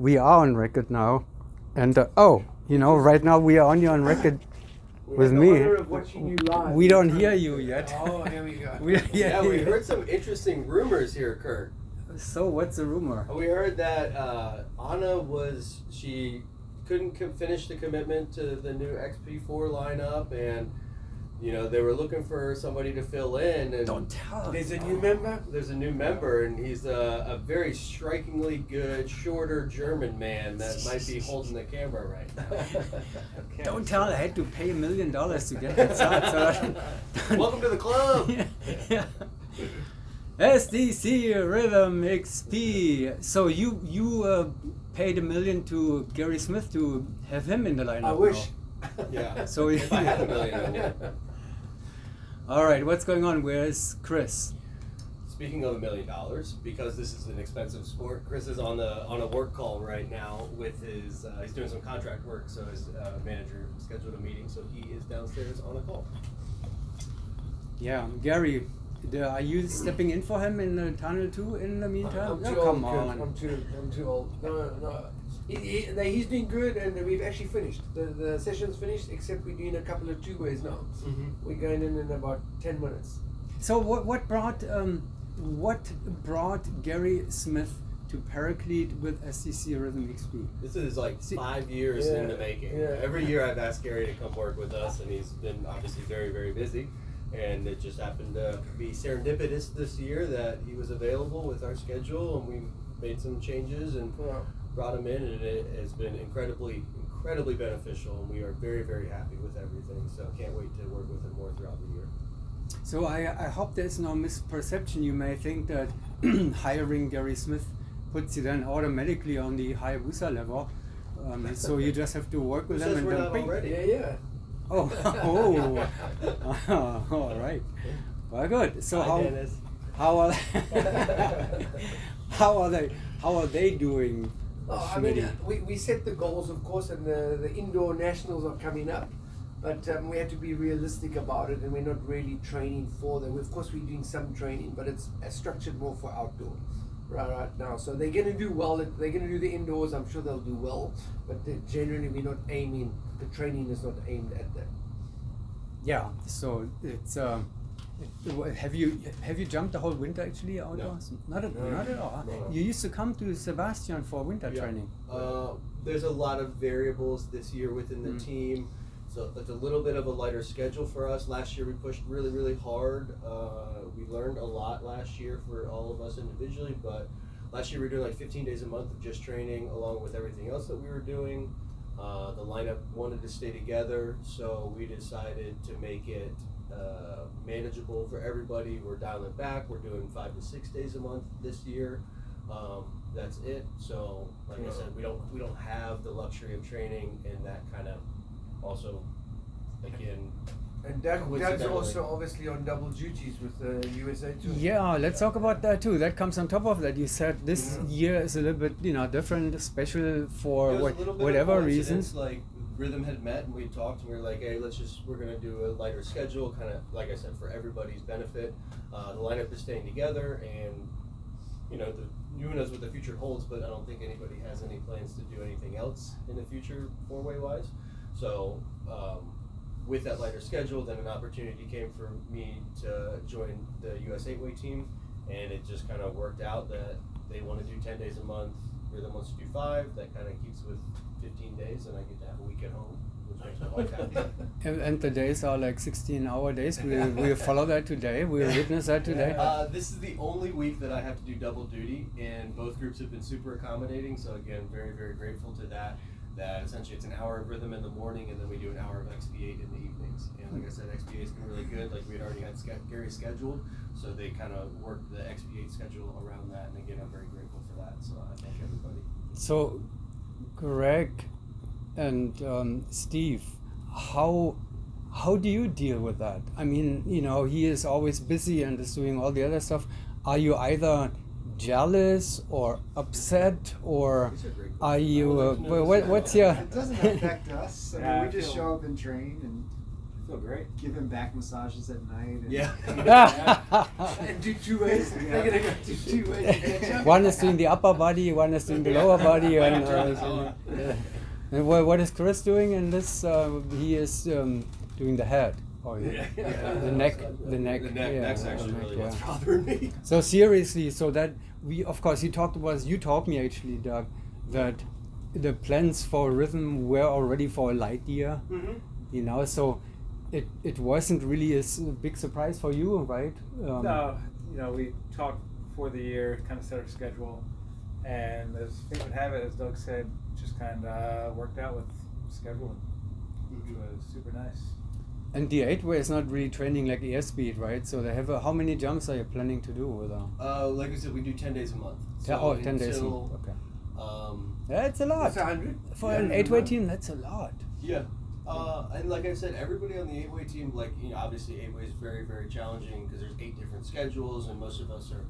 We are on record now. And right now we are only on record with me. We don't hear you yet. Oh, here we go. We heard some interesting rumors here, Kurt. So what's the rumor? We heard that Anna she couldn't finish the commitment to the new XP4 lineup, and they were looking for somebody to fill in. And don't tell. There's a new member? There's a new member, and he's a very strikingly good, shorter German man that might be holding the camera right now. Okay. Don't tell, I had to pay $1 million to get that shot. Welcome to the club! Yeah. SDC Rhythm XP. So you paid $1 million to Gary Smith to have him in the lineup. I wish. Yeah. So if I had $1 million, I would. All right, what's going on? Where's Chris? Speaking of $1 million, because this is an expensive sport, Chris is on a work call right now with his. He's doing some contract work, so his manager scheduled a meeting, so he is downstairs on a call. Yeah, Gary, are you stepping in for him in the tunnel too? In the meantime, I'm too old. I'm too old. No. He's doing good, and we've actually finished. The session's finished, except we're doing a couple of two-ways now. Mm-hmm. We're going in about 10 minutes. So what brought Gary Smith to Paraclete with SDC Rhythm XP? This is like 5 years in the making. Yeah. Every year I've asked Gary to come work with us, and he's been obviously very, very busy. And it just happened to be serendipitous this year that he was available with our schedule, and we made some changes and brought him in, and it has been incredibly beneficial, and we are very, very happy with everything. So can't wait to work with him more throughout the year. So I hope there's no misperception. You may think that hiring Gary Smith puts you then automatically on the Hayabusa level. So you just have to work with him and then bring. Yeah. Oh, all right. Well, good. So how are they doing? I mean, we set the goals, of course, and the indoor nationals are coming up, but we have to be realistic about it, and we're not really training for them. Of course, we're doing some training, but it's structured more for outdoor right now. So they're going to do well. They're going to do the indoors. I'm sure they'll do well, but generally we're not aiming. The training is not aimed at that. Yeah. So it's. Have you jumped the whole winter actually outdoors? No. Not at all. No. You used to come to Sebastian for winter training. There's a lot of variables this year within the team, so it's a little bit of a lighter schedule for us. Last year we pushed really, really hard. We learned a lot last year for all of us individually, but last year we were doing like 15 days a month of just training along with everything else that we were doing. The lineup wanted to stay together, so we decided to make it manageable for everybody. We're dialing back. We're doing 5 to 6 days a month this year. That's it. So, like I said, we don't have the luxury of training, and that kind of also, again. And Doug's also obviously on double duties with the USA too. Yeah, let's talk about that too. That comes on top of that. You said this year is a little bit, different, special for whatever reasons. Like Rhythm had met and we talked, and we were like, hey, we're going to do a lighter schedule, kind of like I said, for everybody's benefit. The lineup is staying together, and who knows what the future holds, but I don't think anybody has any plans to do anything else in the future four-way wise. So with that lighter schedule, then an opportunity came for me to join the US 8-way team, and it just kind of worked out that they want to do 10 days a month. Rhythm wants to do 5. That kind of keeps with 15 days, and I get to have a week at home, which makes my wife happy. And the days are like 16-hour days. We'll follow that today. We'll witness that today. This is the only week that I have to do double duty, and both groups have been super accommodating. So again, very, very grateful to that. That essentially it's an hour of Rhythm in the morning, and then we do an hour of XP8 in the evenings. And like I said, XP8's been really good. Like we had already had Gary scheduled, so they kind of worked the XP8 schedule around that. And again, I'm very grateful for that. So I thank everybody. So, Greg and Steve, how do you deal with that? I mean, he is always busy and is doing all the other stuff. Are you either jealous or upset, or are you? What's your? It doesn't affect us. I mean, we just show up and train, and feel great. Give him back massages at night. And And do two ways. They're gonna go do two ways to catch up. One is doing the upper body, one is doing the lower body, and and what is Chris doing in this? He is doing the head. Oh, yeah. The neck. Yeah, Neck's actually the neck, really yeah. what's bothering me. So seriously, so that we, of course, you taught me actually, Doug, that the plans for Rhythm were already for a light year. Mm-hmm. You know, so it wasn't really a big surprise for you, right? No, we talked before the year, kind of set our schedule, and as fate would have it, as Doug said, just kind of worked out with scheduling, which was super nice. And the 8-way is not really training like airspeed, right? So they have how many jumps are you planning to do with them? Like I said, we do 10 days a month. 10 days a month, okay. That's a lot. That's 100. For an 8-way team, that's a lot. Yeah. And like I said, everybody on the 8-way team, obviously 8-way is very, very challenging because there's 8 different schedules, and most of us are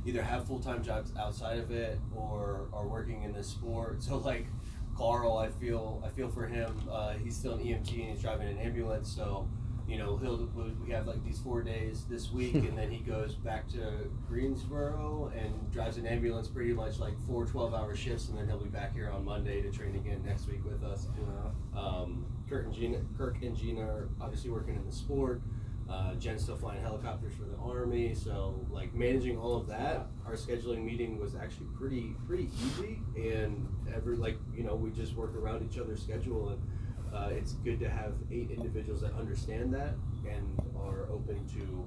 either have full-time jobs outside of it or are working in this sport. So like Carl, I feel for him. He's still an EMT and he's driving an ambulance, so we have like these 4 days this week, and then he goes back to Greensboro and drives an ambulance pretty much like 4 12-hour shifts, and then he'll be back here on Monday to train again next week with us. Kirk and Gina are obviously working in the sport. Jen's still flying helicopters for the Army, so like managing all of that, our scheduling meeting was actually pretty easy, and we just work around each other's schedule, and it's good to have 8 individuals that understand that and are open to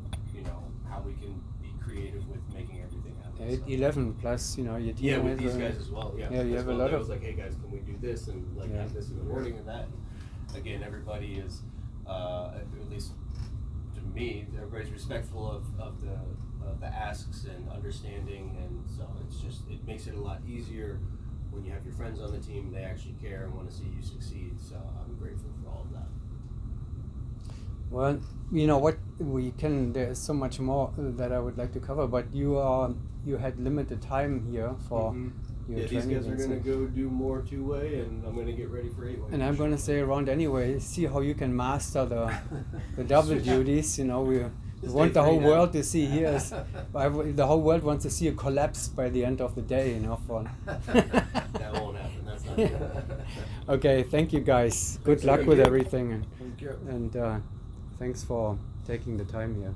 how we can be creative with making everything happen. 11 plus, your team. Yeah, with these guys as well. Yeah, you have a lot I of. was like, hey guys, can we do this and have this in the morning and that. And again, everybody is, at least to me, everybody's respectful of the asks and understanding, and so it makes it a lot easier when you have your friends on the team. They actually care and want to see you succeed. So I'm grateful for all of that. Well, there's so much more that I would like to cover, but you had limited time here for your these training. guys are going to go do more 2-way, and I'm going to get ready for 8-way. And I'm going to stay around anyway, see how you can master the double duties. We want the whole world to see here. The whole world wants to see a collapse by the end of the day, for That won't happen. That's not good. Okay, thank you guys. Good luck with everything, Thank you. and thanks for taking the time here.